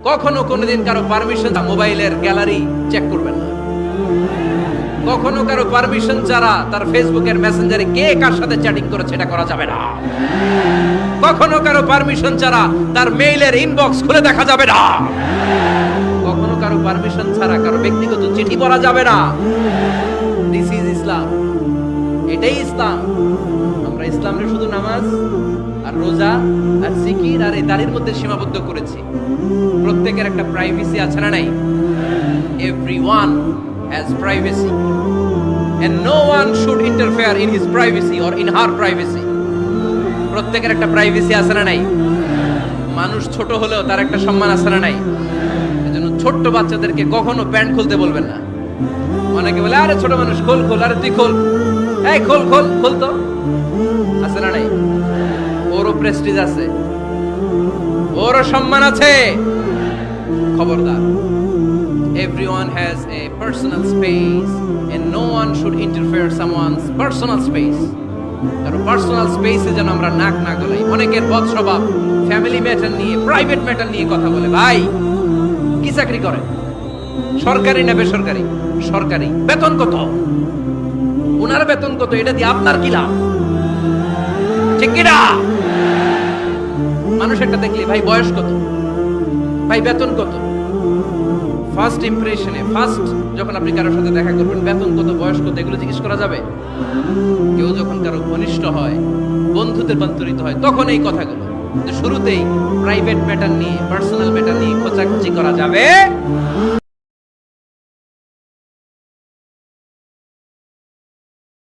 কখনো কোনোদিন কারো পারমিশন মোবাইলের গ্যালারি চেক করবেন না। কখনো কারো পারমিশন ছাড়া তার ফেসবুকের মেসেঞ্জারে কে কার সাথে চ্যাটিং করেছে এটা করা যাবে না। কখনো কারো পারমিশন ছাড়া তার মেইলের ইনবক্স খুলে দেখা যাবে না। কখনো কারো পারমিশন ছাড়া কারো ব্যক্তিগত চিঠি পড়া যাবে না। দিস ইজ ইসলাম, এটাই ইসলাম। আমরা ইসলামের শুধু নামাজ আর রোজা আর জিকির আর এই দাড়ির মধ্যে সীমাবদ্ধ করেছি। প্রত্যেকের একটা প্রাইভেসি আছে না নাই? Everyone has privacy and no one should interfere in his privacy or in her privacy. প্রত্যেকের একটা প্রাইভেসি আছে না নাই? মানুষ ছোট হলেও তার একটা সম্মান আছে না নাই? এজন্য ছোট্ট বাচ্চাদেরকে কখনো প্যান্ট খুলতে বলবেন না। অনেকে বলে আরে ছোট মানুষ খোল খোল, আরে তুই খোল, এই খোল খোল খোল, তো আছে না নাই? ওরও প্রেস্টিজ আছে, ওরও সম্মান আছে। খবরদার, everyone has a personal space and no one should interfere someone's personal space. কারো পার্সোনাল স্পেসে যেন আমরা নাক না গলাই। অনেকের বদ স্বভাব ফ্যামিলি ম্যাটার নিয়ে, প্রাইভেট ম্যাটার নিয়ে কথা বলে। ভাই কি চাকরি করে? সরকারি না বেসরকারি? সরকারি। বেতন কত? ওনার বেতন কত? এটা দিয়ে আপনার কি লাভ? ঠিক কি না? মানুষ একটা দেখলে ভাই বয়স কত, ভাই বেতন কত, ফার্স্ট ইমপ্রেশনে, ফার্স্ট যখন আপনি কারোর সাথে দেখা করবেন বেতন কত, বয়স কত, এগুলো জিজ্ঞেস করা যাবে? কেউ যখন কারো ঘনিষ্ঠ হয়, বন্ধুদের রূপান্তরিত হয়, তখন এই কথাগুলো। শুরুতেই প্রাইভেট ম্যাটার নিয়ে, পার্সোনাল ম্যাটার নিয়ে খোঁচাখুচি করা যাবে